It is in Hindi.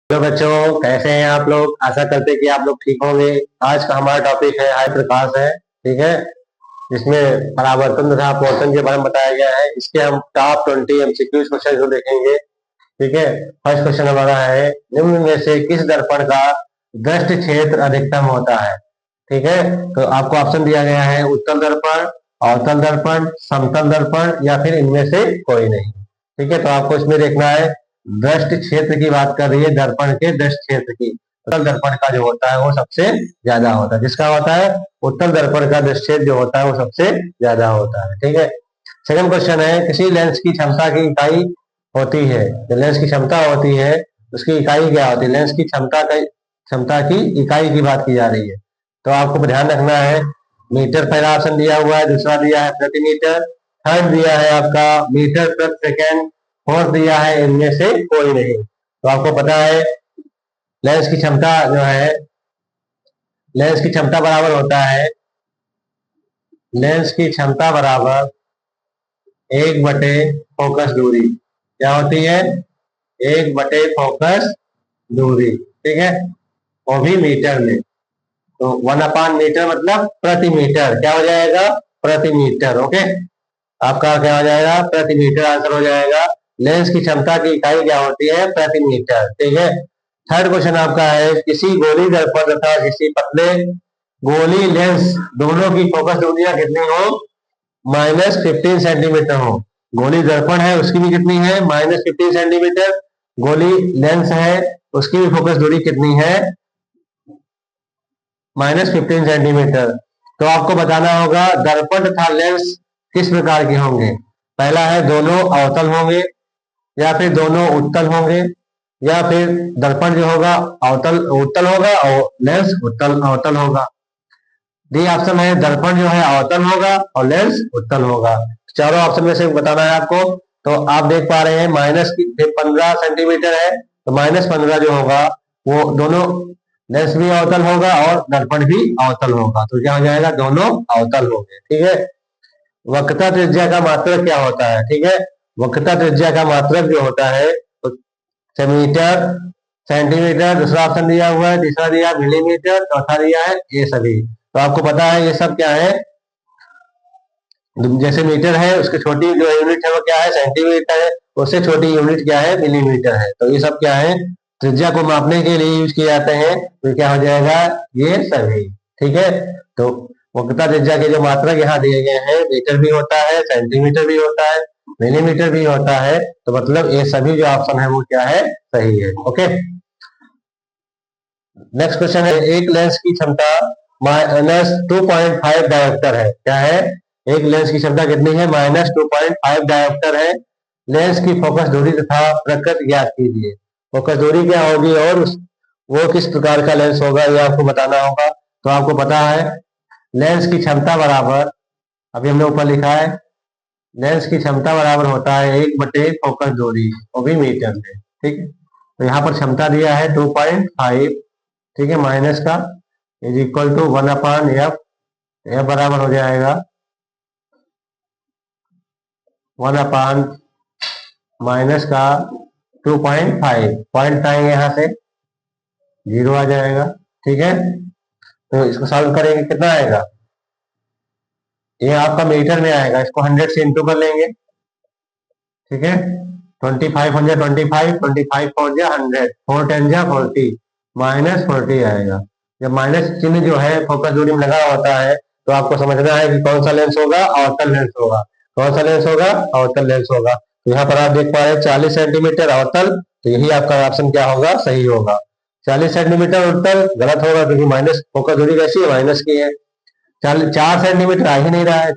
हेलो बच्चों, कैसे हैं आप लोग। आशा करते हैं कि आप लोग ठीक होंगे। आज का हमारा टॉपिक है हाई प्रकाश है। ठीक है, जिसमें परावर्तन तथा अपवर्तन के बारे में बताया गया है। इसके हम टॉप 20 एमसीक्यू क्वेश्चन को देखेंगे। ठीक है, फर्स्ट क्वेश्चन हमारा है, निम्न में से किस दर्पण का दृष्टि क्षेत्र अधिकतम होता है। ठीक है, तो आपको ऑप्शन दिया गया है उत्तल दर्पण, अवतल दर्पण, समतल दर्पण या फिर इनमें से कोई नहीं। ठीक है, तो आपको इसमें देखना है दृष्टि क्षेत्र की बात कर रही है, दर्पण के दृष्टि क्षेत्र की। उत्तल दर्पण का जो होता है वो सबसे ज्यादा होता है। जिसका होता है उत्तल दर्पण का दृष्टि क्षेत्र जो होता है वो सबसे ज्यादा होता है। ठीक है, सेकंड क्वेश्चन है, किसी लेंस की क्षमता की इकाई होती है। जो लेंस की क्षमता होती है उसकी इकाई क्या होती है। लेंस की क्षमता की इकाई की बात की जा रही है। तो आपको ध्यान रखना है, मीटर पहला ऑप्शन दिया हुआ है, दूसरा दिया है प्रति मीटर, थर्ड दिया है आपका मीटर प्रति सेकेंड, फोर्थ दिया है इनमें से कोई नहीं। तो आपको पता है लेंस की क्षमता जो है, लेंस की क्षमता बराबर होता है, लेंस की क्षमता बराबर 1/, फोकस दूरी। क्या होती है, 1/, फोकस दूरी। ठीक है, वो भी मीटर में। तो 1/मीटर मतलब प्रति मीटर। क्या हो जाएगा, प्रति मीटर। ओके, आपका क्या हो जाएगा, प्रति मीटर आंसर हो जाएगा। लेंस की क्षमता की इकाई क्या होती है, प्रति मीटर। ठीक है, थर्ड क्वेश्चन आपका है, किसी गोली दर्पण तथा किसी पतले गोली लेंस दोनों की फोकस दूरियां कितनी हो, -15 सेंटीमीटर हो। गोली दर्पण है उसकी भी कितनी है, -15 सेंटीमीटर। गोली लेंस है उसकी भी फोकस दूरी कितनी है, -15 सेंटीमीटर। तो आपको बताना होगा दर्पण तथा लेंस किस प्रकार के होंगे। पहला है दोनों अवतल होंगे, या फिर दोनों उत्तल होंगे, या फिर दर्पण जो होगा अवतल उत्तल होगा और लेंस उत्तल अवतल होगा। डी ऑप्शन है दर्पण जो है अवतल होगा और लेंस उत्तल होगा। चारों ऑप्शन में से बताना है आपको। तो आप देख पा रहे हैं -15 सेंटीमीटर है, तो -15 जो होगा वो दोनों लेंस भी अवतल होगा और दर्पण भी अवतल होगा। तो क्या हो जाएगा, दोनों अवतल होंगे। ठीक है, वक्रता त्रिज्या का मात्रक क्या होता है। ठीक है, वक्रता त्रिज्या का मात्रक जो होता है मीटर, सेंटीमीटर, दूसरा ऑप्शन दिया हुआ है, तीसरा दिया मिलीमीटर, चौथा दिया है ये सभी। तो आपको पता है ये सब क्या है, जैसे मीटर है उसकी छोटी जो यूनिट है वो क्या है, सेंटीमीटर है, उससे छोटी यूनिट क्या है, मिलीमीटर है। तो ये सब क्या है, त्रिज्या को मापने के लिए यूज किए जाते हैं। तो क्या हो जाएगा, ये सभी। ठीक है, तो वक्रता त्रिज्या के जो मात्रक यहाँ दिए गए हैं, मीटर भी होता है, सेंटीमीटर भी होता है, मिलीमीटर भी होता है। तो मतलब ये सभी जो ऑप्शन है वो क्या है, सही है। ओके, नेक्स्ट क्वेश्चन है, एक लेंस की क्षमता -2.5 डायोप्टर है। क्या है, एक लेंस की क्षमता कितनी है, -2.5 डायोप्टर है। लेंस की फोकस दूरी तथा प्रकृति ज्ञात कीजिए। फोकस दूरी क्या होगी और वो किस प्रकार का लेंस होगा ये आपको बताना होगा। तो आपको पता है लेंस की क्षमता बराबर, अभी हमने ऊपर लिखा है, लेंस की क्षमता बराबर होता है 1/, फोकस दूरी, वो भी मीटर में। ठीक है, तो यहाँ पर क्षमता दिया है 2.5। ठीक है, माइनस का इज इक्वल टू 1/f। यह बराबर हो जाएगा 1/ माइनस का 2.5, पॉइंट आएंगे यहाँ से 0 आ जाएगा। ठीक है, तो इसको सॉल्व करेंगे कितना आएगा, ये आपका मीटर में आएगा, इसको 100 से इंटू कर लेंगे। ठीक है, 25 हो जाए 25, 25 4 जा 100, 4 10 जा 40, -40 आएगा। जब माइनस चिन्ह जो है फोकस दूरी में लगा होता है तो आपको समझना है कि कौन सा लेंस होगा, अवतल लेंस होगा। कौन सा लेंस होगा, अवतल लेंस होगा। तो यहाँ पर आप देख पा रहे हैं 40 सेंटीमीटर अवतल, तो यही आपका ऑप्शन क्या होगा, सही होगा। 40 सेंटीमीटर उत्तल गलत होगा क्योंकि माइनस फोकस दूरी कैसी है, माइनस की है। 4 सेंटीमीटर आ ही नहीं रहा है।